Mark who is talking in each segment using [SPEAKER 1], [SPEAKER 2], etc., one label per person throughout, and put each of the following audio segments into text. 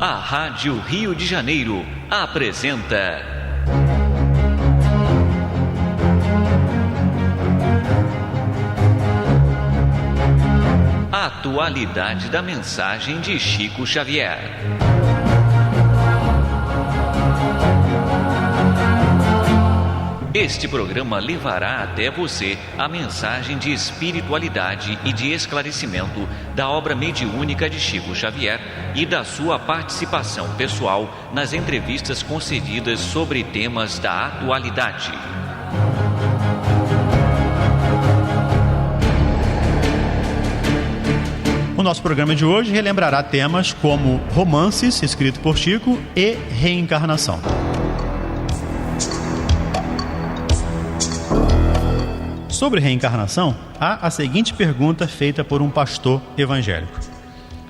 [SPEAKER 1] A Rádio Rio de Janeiro apresenta a atualidade da mensagem de Chico Xavier. Este programa levará até você a mensagem de espiritualidade e de esclarecimento da obra mediúnica de Chico Xavier e da sua participação pessoal nas entrevistas concedidas sobre temas da atualidade.
[SPEAKER 2] O nosso programa de hoje relembrará temas como romances, escrito por Chico, e reencarnação. Sobre reencarnação, há a seguinte pergunta feita por um pastor evangélico.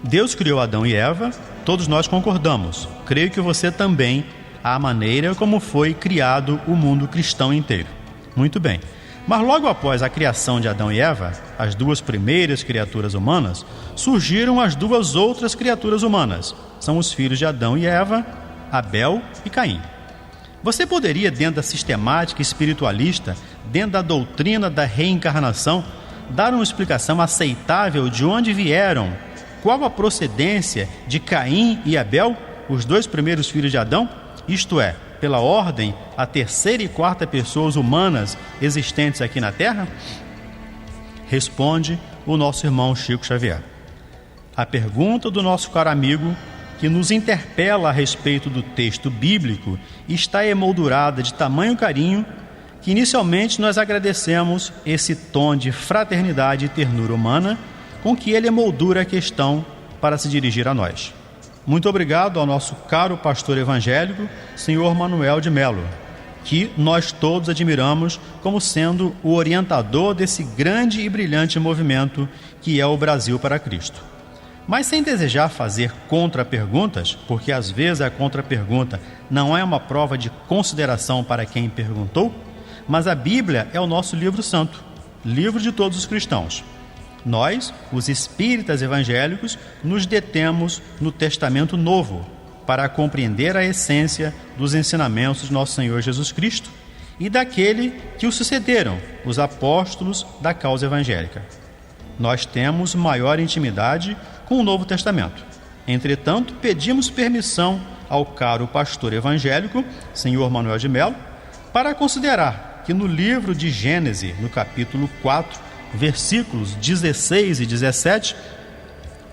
[SPEAKER 2] Deus criou Adão e Eva, todos nós concordamos. Creio que você também, a maneira como foi criado o mundo cristão inteiro. Muito bem. Mas logo após a criação de Adão e Eva, as duas primeiras criaturas humanas, surgiram as duas outras criaturas humanas. São os filhos de Adão e Eva, Abel e Caim. Você poderia, dentro da sistemática espiritualista, dentro da doutrina da reencarnação, dar uma explicação aceitável de onde vieram, qual a procedência de Caim e Abel, os dois primeiros filhos de Adão? Isto é, pela ordem, a terceira e quarta pessoas humanas existentes aqui na Terra? Responde o nosso irmão Chico Xavier. A pergunta do nosso caro amigo, que nos interpela a respeito do texto bíblico, está emoldurada de tamanho carinho que inicialmente nós agradecemos esse tom de fraternidade e ternura humana com que ele emoldura a questão para se dirigir a nós. Muito obrigado ao nosso caro pastor evangélico, senhor Manuel de Melo, que nós todos admiramos como sendo o orientador desse grande e brilhante movimento que é o Brasil para Cristo. Mas sem desejar fazer contra-perguntas, porque às vezes a contra-pergunta não é uma prova de consideração para quem perguntou, mas a Bíblia é o nosso livro santo, livro de todos os cristãos. Nós, os espíritas evangélicos, nos detemos no Testamento Novo para compreender a essência dos ensinamentos de nosso Senhor Jesus Cristo e daquele que o sucederam, os apóstolos da causa evangélica. Nós temos maior intimidade com o Novo Testamento. Entretanto, pedimos permissão ao caro pastor evangélico, senhor Manuel de Melo, para considerar que no livro de Gênesis, no capítulo 4, versículos 16 e 17,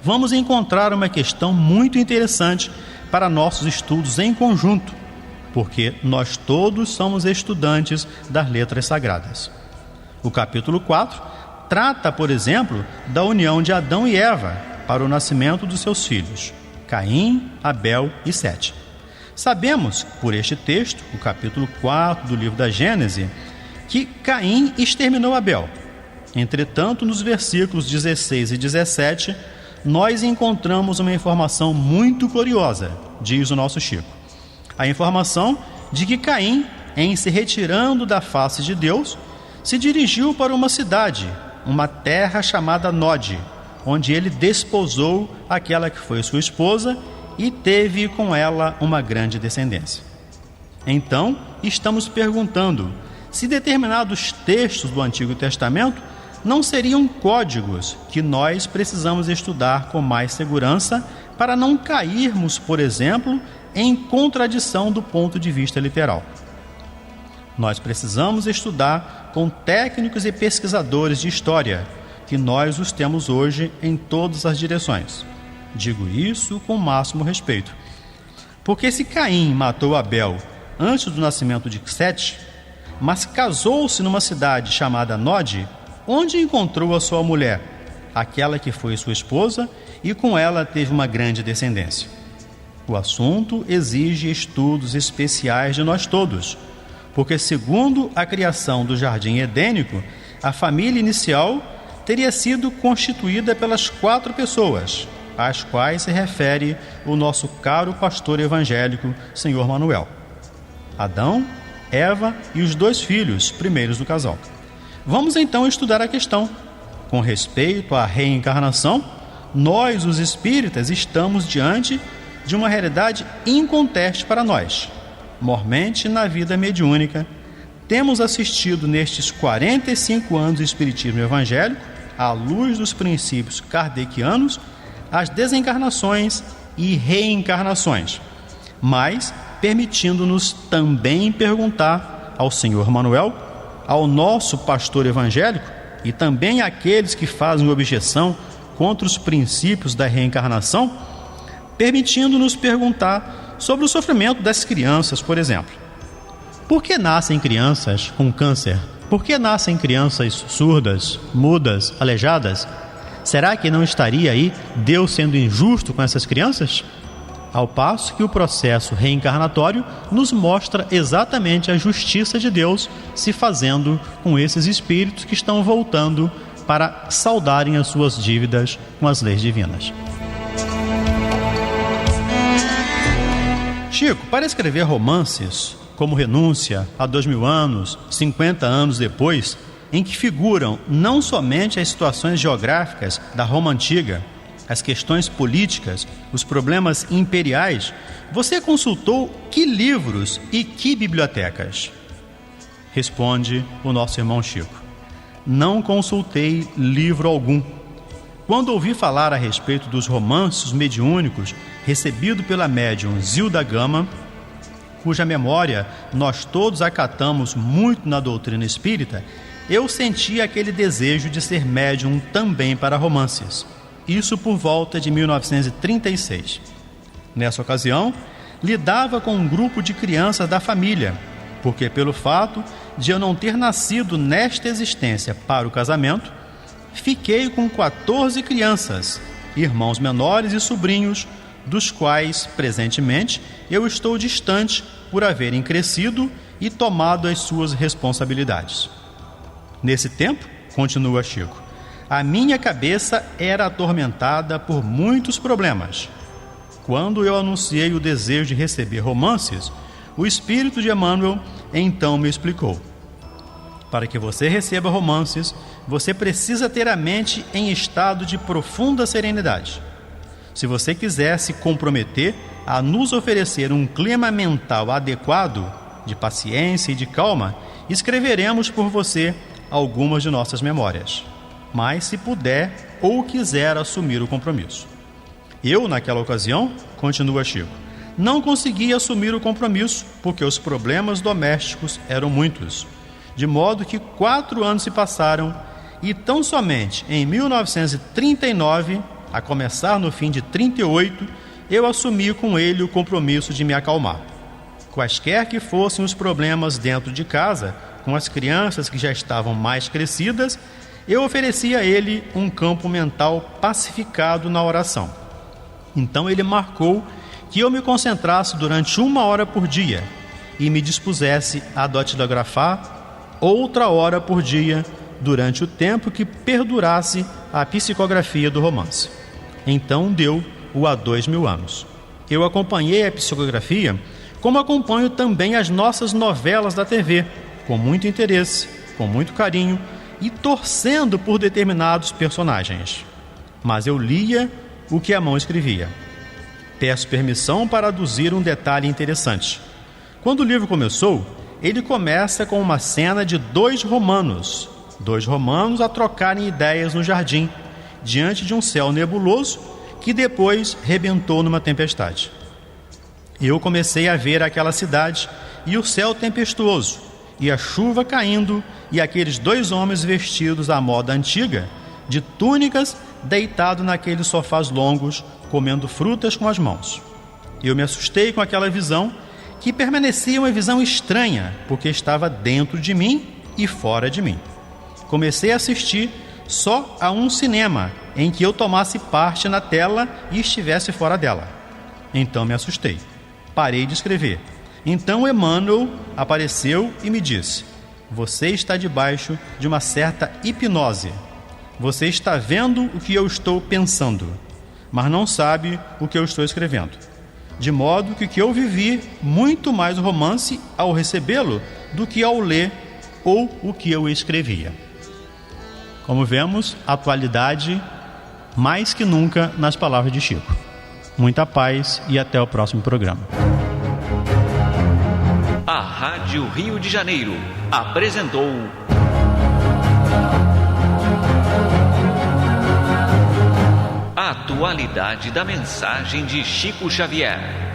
[SPEAKER 2] vamos encontrar uma questão muito interessante para nossos estudos em conjunto, porque nós todos somos estudantes das letras sagradas. O capítulo 4 trata, por exemplo, da união de Adão e Eva para o nascimento dos seus filhos, Caim, Abel e Sete. Sabemos, por este texto, o capítulo 4 do livro da Gênesis, que Caim exterminou Abel. Entretanto, nos versículos 16 e 17, nós encontramos uma informação muito curiosa, diz o nosso Chico. A informação de que Caim, em se retirando da face de Deus, se dirigiu para uma cidade, uma terra chamada Nod, onde ele desposou aquela que foi sua esposa e teve com ela uma grande descendência. Então, estamos perguntando se determinados textos do Antigo Testamento não seriam códigos que nós precisamos estudar com mais segurança para não cairmos, por exemplo, em contradição do ponto de vista literal. Nós precisamos estudar com técnicos e pesquisadores de história, que nós os temos hoje em todas as direções. Digo isso com o máximo respeito. Porque se Caim matou Abel antes do nascimento de Sete, mas casou-se numa cidade chamada Nod, onde encontrou a sua mulher, aquela que foi sua esposa, e com ela teve uma grande descendência. O assunto exige estudos especiais de nós todos, porque segundo a criação do jardim edênico, a família inicial teria sido constituída pelas 4 pessoas, às quais se refere o nosso caro pastor evangélico, senhor Manuel: Adão, Eva e os 2 filhos primeiros do casal. Vamos então estudar a questão. Com respeito à reencarnação, nós, os espíritas, estamos diante de uma realidade inconteste para nós. Mormente na vida mediúnica, temos assistido nestes 45 anos de espiritismo evangélico, à luz dos princípios kardecianos, às desencarnações e reencarnações, mas permitindo-nos também perguntar ao Senhor Manuel, ao nosso pastor evangélico e também àqueles que fazem objeção contra os princípios da reencarnação, permitindo-nos perguntar sobre o sofrimento das crianças, por exemplo. Por que nascem crianças com câncer? Por que nascem crianças surdas, mudas, aleijadas? Será que não estaria aí Deus sendo injusto com essas crianças? Ao passo que o processo reencarnatório nos mostra exatamente a justiça de Deus se fazendo com esses espíritos que estão voltando para saldarem as suas dívidas com as leis divinas. Chico, para escrever romances como Renúncia, há 2000 anos, 50 anos depois, em que figuram não somente as situações geográficas da Roma Antiga, as questões políticas, os problemas imperiais, você consultou que livros e que bibliotecas? Responde o nosso irmão Chico: não consultei livro algum. Quando ouvi falar a respeito dos romances mediúnicos recebido pela médium Zilda Gama, cuja memória nós todos acatamos muito na doutrina espírita, eu senti aquele desejo de ser médium também para romances. Isso por volta de 1936. Nessa ocasião, lidava com um grupo de crianças da família, porque pelo fato de eu não ter nascido nesta existência para o casamento, fiquei com 14 crianças, irmãos menores e sobrinhos, dos quais, presentemente, eu estou distante por haverem crescido e tomado as suas responsabilidades. Nesse tempo, continua Chico, a minha cabeça era atormentada por muitos problemas. Quando eu anunciei o desejo de receber romances, o espírito de Emmanuel então me explicou: para que você receba romances, você precisa ter a mente em estado de profunda serenidade. Se você quiser se comprometer a nos oferecer um clima mental adequado, de paciência e de calma, escreveremos por você algumas de nossas memórias. Mas se puder ou quiser assumir o compromisso. Eu, naquela ocasião, continua Chico, não consegui assumir o compromisso porque os problemas domésticos eram muitos, de modo que 4 anos se passaram e tão somente em 1939, a começar no fim de 38, eu assumi com ele o compromisso de me acalmar. Quaisquer que fossem os problemas dentro de casa, com as crianças que já estavam mais crescidas, eu oferecia a ele um campo mental pacificado na oração. Então ele marcou que eu me concentrasse durante 1 hora por dia e me dispusesse a datilografar outra hora por dia durante o tempo que perdurasse a psicografia do romance. Então deu o há 2000 anos. Eu acompanhei a psicografia como acompanho também as nossas novelas da TV, com muito interesse, com muito carinho e torcendo por determinados personagens. Mas eu lia o que a mão escrevia. Peço permissão para aduzir um detalhe interessante. Quando o livro começou, ele começa com uma cena de 2 romanos a trocarem ideias no jardim, diante de um céu nebuloso que depois rebentou numa tempestade. Eu comecei a ver aquela cidade e o céu tempestuoso, e a chuva caindo, e aqueles 2 homens vestidos à moda antiga, de túnicas, deitados naqueles sofás longos, comendo frutas com as mãos. Eu me assustei com aquela visão, que permanecia uma visão estranha, porque estava dentro de mim e fora de mim. Comecei a assistir só a um cinema em que eu tomasse parte na tela e estivesse fora dela. Então me assustei. Parei de escrever. Então Emmanuel apareceu e me disse: você está debaixo de uma certa hipnose. Você está vendo o que eu estou pensando, mas não sabe o que eu estou escrevendo. De modo que eu vivi muito mais o romance ao recebê-lo do que ao ler ou o que eu escrevia. Como vemos, atualidade mais que nunca nas palavras de Chico. Muita paz e até o próximo programa.
[SPEAKER 1] A Rádio Rio de Janeiro apresentou a atualidade da mensagem de Chico Xavier.